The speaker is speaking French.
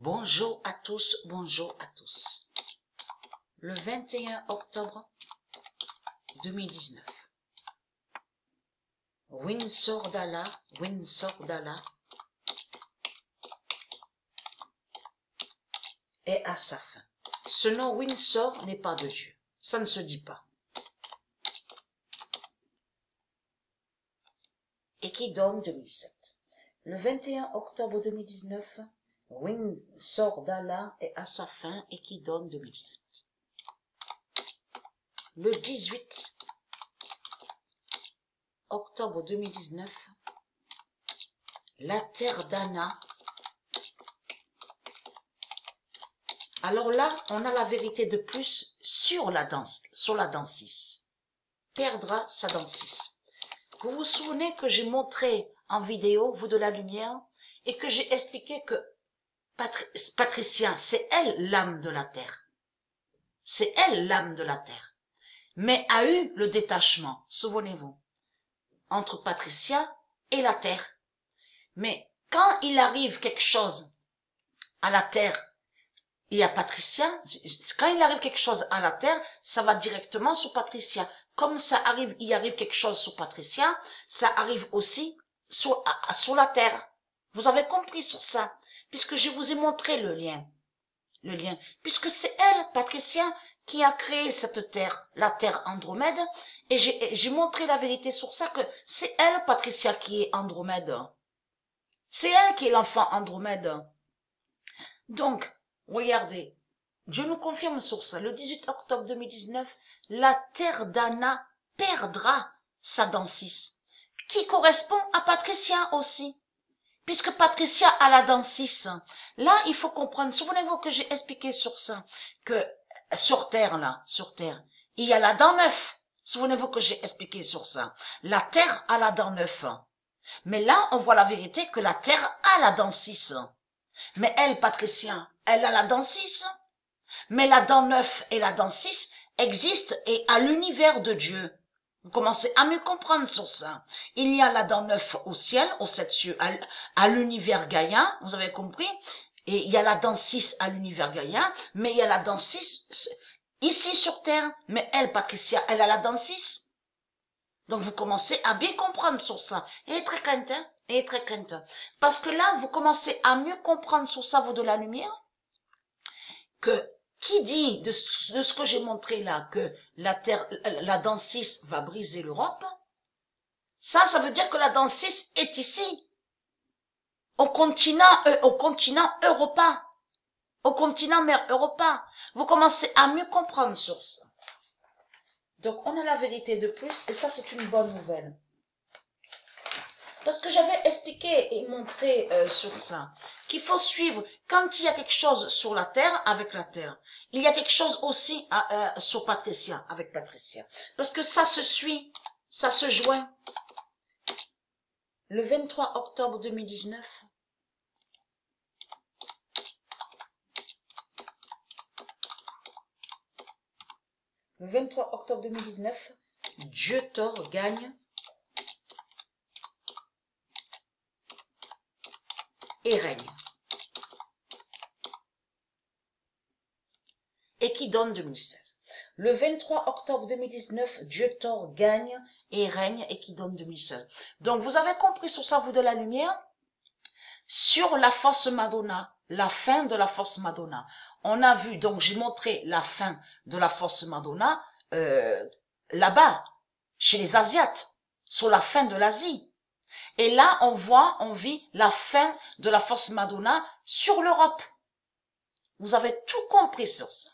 Bonjour à tous, bonjour à tous. Le 21 octobre 2019. Windsor d'Allah est à sa fin. Ce nom Windsor n'est pas de Dieu. Ça ne se dit pas. Et qui donne 2007. Le 21 octobre 2019, Windsor d'Allah est à sa fin et qui donne 2007. Le 18 octobre 2019, la terre d'Anna. Alors là, on a la vérité de plus sur la danse, sur la dent 6. Perdra sa dent 6. Vous vous souvenez que j'ai montré en vidéo, vous de la lumière, et que j'ai expliqué que Patricia, c'est elle l'âme de la terre. C'est elle l'âme de la terre. Mais a eu le détachement, souvenez-vous, entre Patricia et la terre. Mais quand il arrive quelque chose à la terre et à Patricia, quand il arrive quelque chose à la terre, ça va directement sur Patricia. Comme ça arrive, il arrive quelque chose sur Patricia, ça arrive aussi sur la terre. Vous avez compris sur ça, puisque je vous ai montré le lien. Puisque c'est elle, Patricia, qui a créé cette terre, la terre Andromède, et j'ai montré la vérité sur ça, que c'est elle, Patricia, qui est Andromède. C'est elle qui est l'enfant Andromède. Donc, regardez, Dieu nous confirme sur ça. Le 18 octobre 2019, la terre d'Anna perdra sa dent 6, qui correspond à Patricia aussi. Puisque Patricia a la dent 6. Là, il faut comprendre. Souvenez-vous que j'ai expliqué sur ça, que sur Terre, il y a la dent 9. Souvenez-vous que j'ai expliqué sur ça. La Terre a la dent 9. Mais là, on voit la vérité que la Terre a la dent 6. Mais elle, Patricia, elle a la dent 6. Mais la dent 9 et la dent 6 existent et à l'univers de Dieu. Vous commencez à mieux comprendre sur ça. Il y a la dent 9 au ciel, aux 7 cieux, à l'univers Gaïa, vous avez compris? Et il y a la dent 6 à l'univers Gaïa, mais il y a la dent 6 ici sur Terre. Mais elle, Patricia, elle a la dent 6. Donc vous commencez à bien comprendre sur ça. Et très crainte, hein? Et très crainte. Parce que là, vous commencez à mieux comprendre sur ça, vous de la lumière, que qui dit de ce que j'ai montré là, que la dent 6 va briser l'Europe, ça veut dire que la dent 6 est ici, au continent Europa, au continent mère Europa. Vous commencez à mieux comprendre sur ça. Donc on a la vérité de plus, et ça c'est une bonne nouvelle. Parce que j'avais expliqué et montré sur ça, qu'il faut suivre, quand il y a quelque chose sur la terre, avec la terre, il y a quelque chose aussi sur Patricia, avec Patricia. Parce que ça se suit, ça se joint. Le 23 octobre 2019, le 23 octobre 2019, Dieu Thor gagne et règne. Et qui donne 2016. Le 23 octobre 2019, Dieu Thor gagne et règne et qui donne 2016. Donc vous avez compris sur ça, vous de la lumière, sur la fausse Madonna, la fin de la fausse Madonna. On a vu, donc j'ai montré la fin de la fausse Madonna là-bas, chez les Asiates, sur la fin de l'Asie. Et là, on vit la fin de la fausse Madonna sur l'Europe. Vous avez tout compris sur ça.